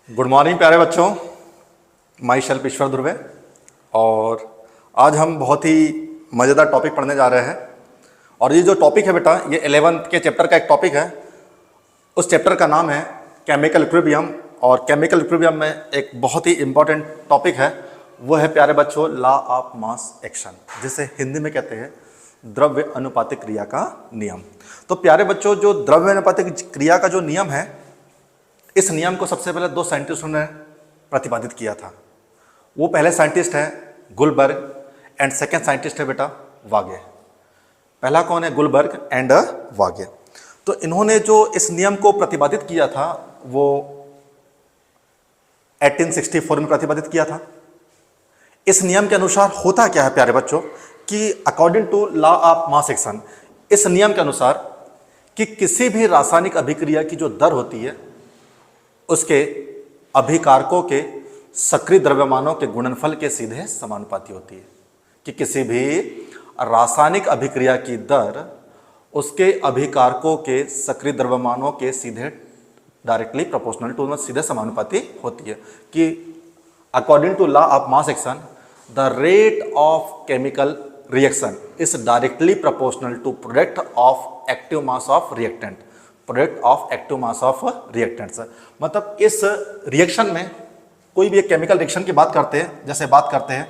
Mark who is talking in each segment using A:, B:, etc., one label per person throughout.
A: Good morning प्यारे बच्चों, my self ईश्वर ध्रुवे। और आज हम बहुत ही मज़ेदार टॉपिक पढ़ने जा रहे हैं। और ये जो टॉपिक है बेटा, ये 11th के चैप्टर का एक टॉपिक है। उस चैप्टर का नाम है केमिकल इक्विलिब्रियम। और केमिकल इक्विलिब्रियम में एक बहुत ही इम्पॉर्टेंट टॉपिक है, वो है प्यारे बच्चों लॉ ऑफ मास एक्शन, जिसे हिंदी में कहते हैं द्रव्य अनुपातिक क्रिया का नियम। तो प्यारे बच्चों, जो द्रव्य अनुपातिक क्रिया का जो नियम है, इस नियम को सबसे पहले दो साइंटिस्टों ने प्रतिपादित किया था। वो पहले साइंटिस्ट है गुलबर्ग एंड सेकेंड साइंटिस्ट है बेटा वागे। पहला कौन है? गुलबर्ग एंड वागे। तो इन्होंने जो इस नियम को प्रतिपादित किया था वो 1864 में प्रतिपादित किया था। इस नियम के अनुसार होता क्या है प्यारे बच्चों कि according to law of mass action, इस नियम के अनुसार कि किसी भी रासायनिक अभिक्रिया की जो दर होती है उसके अभिकारकों के सक्रिय द्रव्यमानों के गुणनफल के सीधे समानुपाती होती है। कि किसी भी रासायनिक अभिक्रिया की दर उसके अभिकारकों के सक्रिय द्रव्यमानों के सीधे डायरेक्टली प्रोपोर्शनल टू, सीधे समानुपाती होती है। कि according to law of mass action the rate of chemical reaction is directly proportional to product of active mass of reactant, product of active mass of reactants. मतलब इस रिएक्शन में कोई भी एक केमिकल रिएक्शन की बात करते हैं, जैसे बात करते हैं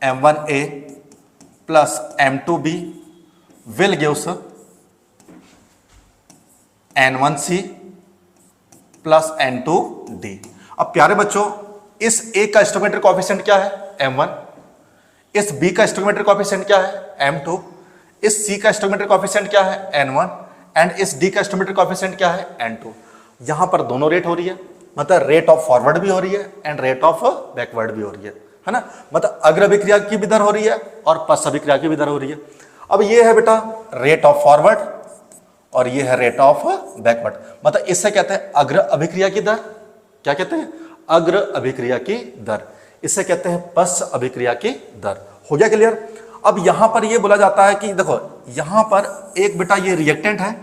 A: M1A plus M2B will gives N1C plus N2D। अब प्यारे बच्चों, इस A का स्टोइकोमेट्रिक कोएफिशिएंट क्या है? M1। इस B का स्टोइकोमेट्रिक कोएफिशिएंट क्या है? M2। इस C का स्टोइकोमेट्रिक कोएफिशिएंट क्या है? N1। एंड इस D का स्टोइकोमेट्रिक कोएफिशिएंट क्या है? N2। यहां पर दोनों रेट हो रही है, मतलब रेट ऑफ फॉरवर्ड भी हो रही है एंड रेट ऑफ बैकवर्ड भी हो रही है ना। मतलब अग्र अभिक्रिया की भी दर हो रही है और पश्च अभिक्रिया की भी दर हो रही है। अब ये है बेटा रेट ऑफ फॉरवर्ड और ये है रेट ऑफ बैकवर्ड। मतलब इससे कहते हैं अग्र अभिक्रिया की दर। क्या कहते हैं? अग्र अभिक्रिया की दर। इससे कहते हैं पश्च अभिक्रिया की दर। हो गया क्लियर? अब यहां पर ये बोला जाता है कि देखो, यहां पर एक बेटा ये रिएक्टेंट है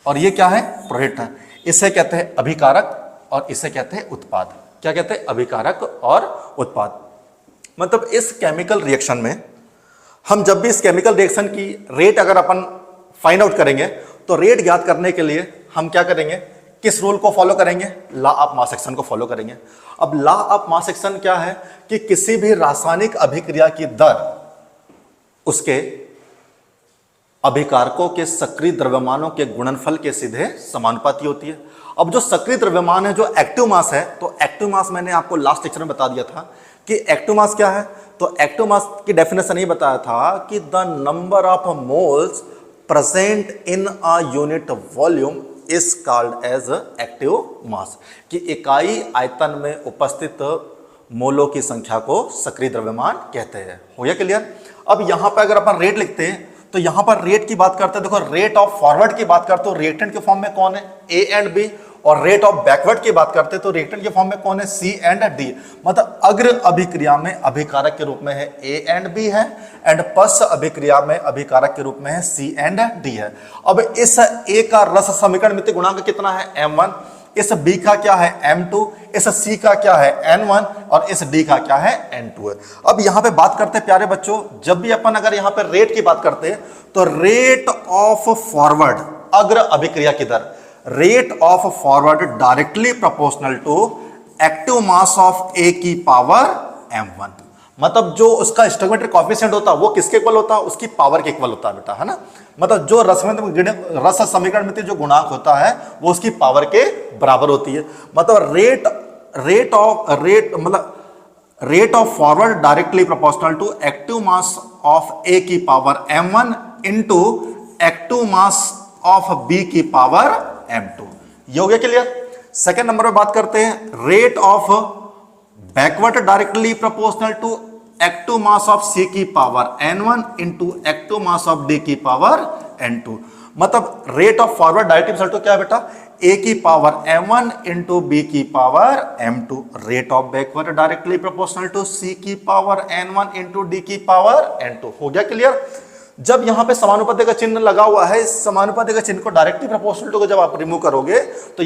A: और ये क्या है? प्रोडक्ट है। इसे कहते हैं अभिकारक और इसे कहते हैं उत्पाद। क्या कहते हैं? अभिकारक और उत्पाद। मतलब इस केमिकल रिएक्शन में हम जब भी इस केमिकल रिएक्शन की रेट अगर अपन फाइंड आउट करेंगे तो रेट ज्ञात करने के लिए हम क्या करेंगे? किस रूल को फॉलो करेंगे? लॉ ऑफ मास एक्शन को फॉलो करेंगे। अब लॉ ऑफ मास एक्शन क्या है कि किसी भी रासायनिक अभिक्रिया की दर उसके अभिकारकों के सक्रिय द्रव्यमानों के गुणनफल के सीधे समानुपाती होती है। अब जो सक्रिय द्रव्यमान है, जो एक्टिव मास है, तो एक्टिव मास मैंने आपको लास्ट लेक्चर में बता दिया था कि एक्टिव मास क्या है। तो एक्टिव मास की डेफिनेशन ये बताया था कि the number of moles present in a unit volume is called as active mass. कि इकाई आयतन में उपस्थित मोलों की संख्या को सक्रिय द्रव्यमान कहते हैं। हो गया क्लियर? अब यहां पर अगर अपन रेट लिखते हैं तो यहां पर रेट की बात करते हैं, देखो रेट ऑफ फॉरवर्ड की बात करते हो रिएक्टेंट के फॉर्म में कौन है? A and B। और रेट ऑफ बैकवर्ड की बात करते हैं तो रिएक्टेंट के फॉर्म में कौन है? C and D। मतलब अग्र अभिक्रिया में अभिकारक के रूप में है A एंड B है एंड पश्च अभिक्रिया में अभिकारक के रूप में है C एंड D है। अब इस A का रस समीकरण मिति गुणांक कितना है? M1। इस B का क्या है? M2। इस C का क्या है? N1। और इस D का क्या है? N2 है। अब यहां पे बात करते हैं प्यारे बच्चों, जब भी अपन अगर यहां पे रेट की बात करते हैं तो रेट ऑफ फॉरवर्ड अग्र अभिक्रिया की दर, rate of forward directly proportional to active mass of A की पावर M1। मतलब जो उसका स्टोइकोमेट्रिक कोएफिशिएंट होता है वो किसके इक्वल होता है? उसकी पावर के इक्वल होता है बेटा, है ना। मतलब जो रस समीकरण में जो गुणांक होता है वो उसकी पावर के बराबर होती है। मतलब rate of forward directly proportional to active mass of A की power M1 into active mass of B की पावर M2। ये हो गया क्लियर? सेकेंड नंबर पे बात करते हैं rate of backward directly proportional to active mass of C की power N1 into active mass of D की पावर N2। मतलब rate of forward directly proportional to क्या है बेटा? A की पावर M1 इंटू B की power M2। Rate of backward directly proportional to C की power N1 into D की power N2। हो गया क्लियर? जब यहां पे समानुपाती का चिन्ह लगा हुआ है, इस समानुपाती का चिन्ह को डायरेक्टली प्रोपोर्शनल टू को जब आप रिमूव करोगे तो